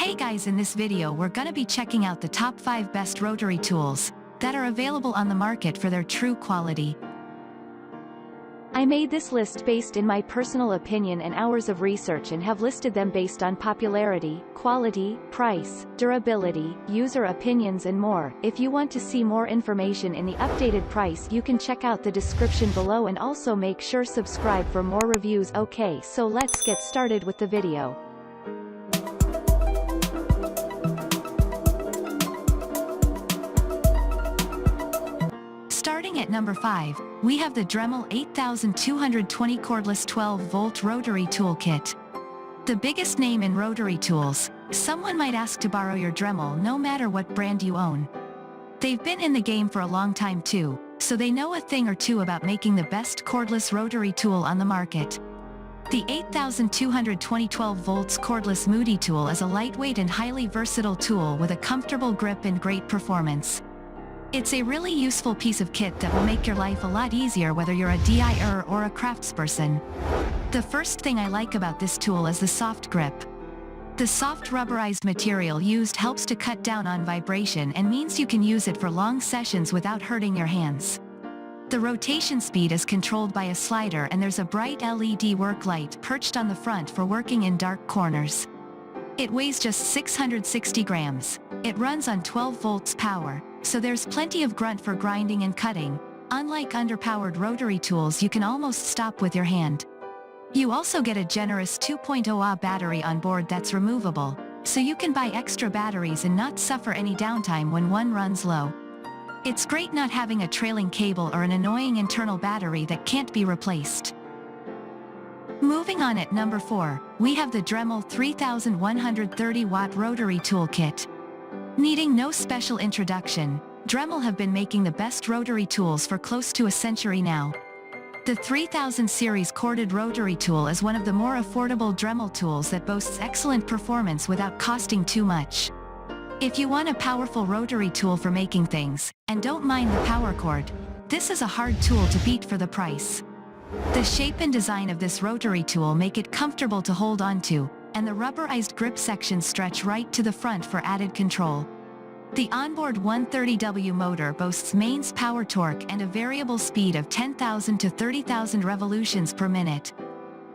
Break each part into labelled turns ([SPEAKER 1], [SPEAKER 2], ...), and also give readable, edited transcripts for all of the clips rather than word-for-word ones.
[SPEAKER 1] Hey guys, in this video we're gonna be checking out the top 5 best rotary tools that are available on the market for their true quality.
[SPEAKER 2] I made this list based in my personal opinion and hours of research and have listed them based on popularity, quality, price, durability, user opinions and more. If you want to see more information in the updated price, you can check out the description below and also make sure subscribe for more reviews. Okay, so let's get started with the video.
[SPEAKER 1] Starting at number 5, we have the Dremel 8220 Cordless 12-volt Rotary Tool Kit. The biggest name in rotary tools, someone might ask to borrow your Dremel no matter what brand you own. They've been in the game for a long time too, so they know a thing or two about making the best cordless rotary tool on the market. The 8220 12 volts cordless Moody tool is a lightweight and highly versatile tool with a comfortable grip and great performance. It's a really useful piece of kit that will make your life a lot easier whether you're a DIYer or a craftsperson. The first thing I like about this tool is the soft grip. The soft rubberized material used helps to cut down on vibration and means you can use it for long sessions without hurting your hands. The rotation speed is controlled by a slider and there's a bright LED work light perched on the front for working in dark corners. It weighs just 660 grams. It runs on 12 volts power, so there's plenty of grunt for grinding and cutting. Unlike underpowered rotary tools, you can almost stop with your hand. You also get a generous 2.0 Ah battery on board that's removable, so you can buy extra batteries and not suffer any downtime when one runs low. It's great not having a trailing cable or an annoying internal battery that can't be replaced. Moving on, at number 4, we have the Dremel 3130 watt Rotary Tool Kit. Needing no special introduction, Dremel have been making the best rotary tools for close to a century now. The 3000 series corded rotary tool is one of the more affordable Dremel tools that boasts excellent performance without costing too much. If you want a powerful rotary tool for making things, and don't mind the power cord, this is a hard tool to beat for the price. The shape and design of this rotary tool make it comfortable to hold onto, and the rubberized grip sections stretch right to the front for added control. The onboard 130W motor boasts mains power torque and a variable speed of 10,000 to 30,000 revolutions per minute.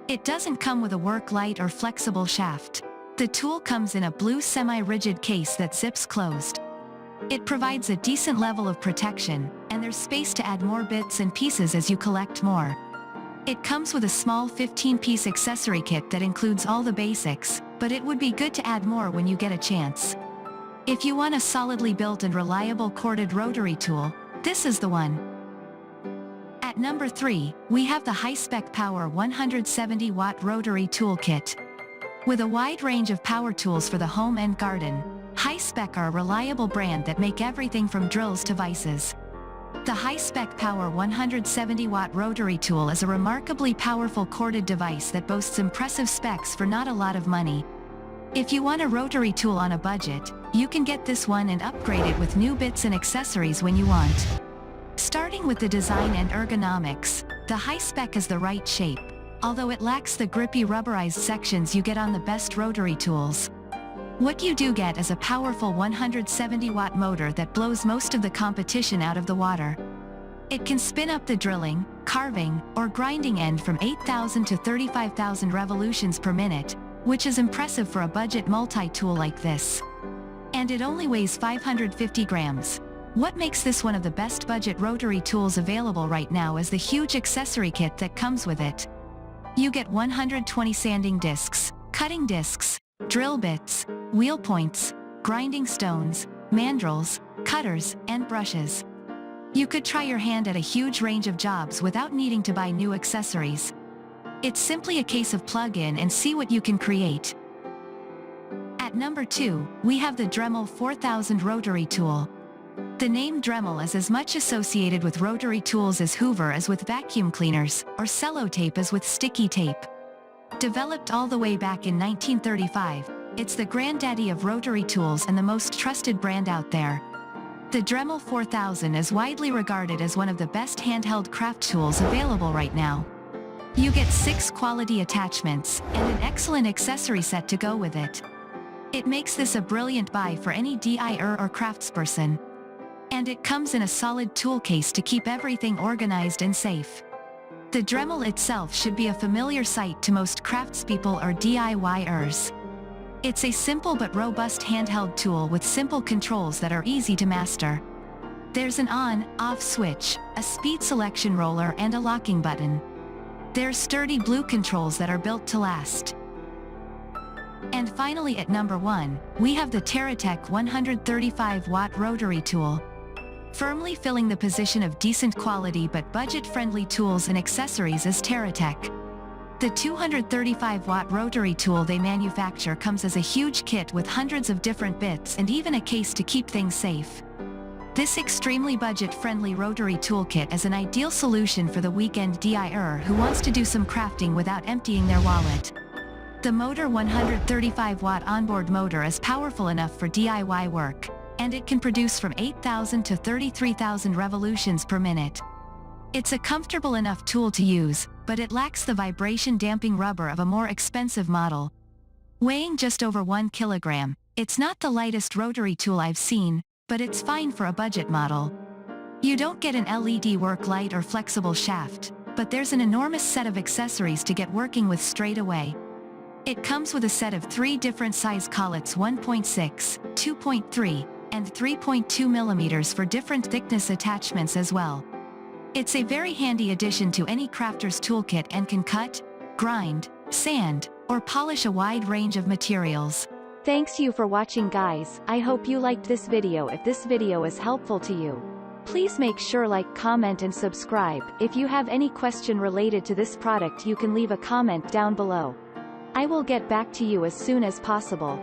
[SPEAKER 1] It doesn't come with a work light or flexible shaft. The tool comes in a blue semi-rigid case that zips closed. It provides a decent level of protection, and there's space to add more bits and pieces as you collect more. It comes with a small 15-piece accessory kit that includes all the basics, but it would be good to add more when you get a chance. If you want a solidly built and reliable corded rotary tool, this is the one. At number 3, we have the Hi-Spec Power 170 watt Rotary Tool Kit. With a wide range of power tools for the home and garden, Hi-Spec are a reliable brand that make everything from drills to vices. The Hi-Spec Power 170 watt rotary tool is a remarkably powerful corded device that boasts impressive specs for not a lot of money. If you want a rotary tool on a budget, you can get this one and upgrade it with new bits and accessories when you want. Starting with the design and ergonomics, the Hi-Spec is the right shape, although it lacks the grippy rubberized sections you get on the best rotary tools. What you do get is a powerful 170 watt motor that blows most of the competition out of the water. It can spin up the drilling, carving, or grinding end from 8,000 to 35,000 revolutions per minute, which is impressive for a budget multi-tool like this. And it only weighs 550 grams. What makes this one of the best budget rotary tools available right now is the huge accessory kit that comes with it. You get 120 sanding discs, cutting discs, drill bits, wheel points, grinding stones, mandrels, cutters, and brushes. You could try your hand at a huge range of jobs without needing to buy new accessories. It's simply a case of plug in and see what you can create. At number 2, we have the Dremel 4000 Rotary Tool. The name Dremel is as much associated with rotary tools as Hoover is with vacuum cleaners, or sellotape as with sticky tape. Developed all the way back in 1935, it's the granddaddy of rotary tools and the most trusted brand out there. The Dremel 4000 is widely regarded as one of the best handheld craft tools available right now. You get 6 quality attachments, and an excellent accessory set to go with it. It makes this a brilliant buy for any DIYer or craftsperson. And it comes in a solid tool case to keep everything organized and safe. The Dremel itself should be a familiar sight to most craftspeople or DIYers. It's a simple but robust handheld tool with simple controls that are easy to master. There's an on/off switch, a speed selection roller and a locking button. There's sturdy blue controls that are built to last. And finally at number 1, we have the TerraTech 135-watt rotary tool. Firmly filling the position of decent quality but budget-friendly tools and accessories is TerraTech. The 235-watt rotary tool they manufacture comes as a huge kit with hundreds of different bits and even a case to keep things safe. This extremely budget-friendly rotary toolkit is an ideal solution for the weekend DIYer who wants to do some crafting without emptying their wallet. The motor 135-watt onboard motor is powerful enough for DIY work, and it can produce from 8,000 to 33,000 revolutions per minute. It's a comfortable enough tool to use, but it lacks the vibration-damping rubber of a more expensive model. Weighing just over 1 kilogram, it's not the lightest rotary tool I've seen, but it's fine for a budget model. You don't get an LED work light or flexible shaft, but there's an enormous set of accessories to get working with straight away. It comes with a set of 3 different size collets: 1.6, 2.3, and 3.2 millimeters for different thickness attachments as well. It's a very handy addition to any crafter's toolkit and can cut, grind, sand, or polish a wide range of materials.
[SPEAKER 2] Thanks you for watching, guys. I hope you liked this video. If this video is helpful to you, please make sure like, comment and subscribe. If you have any question related to this product, you can leave a comment down below. I will get back to you as soon as possible.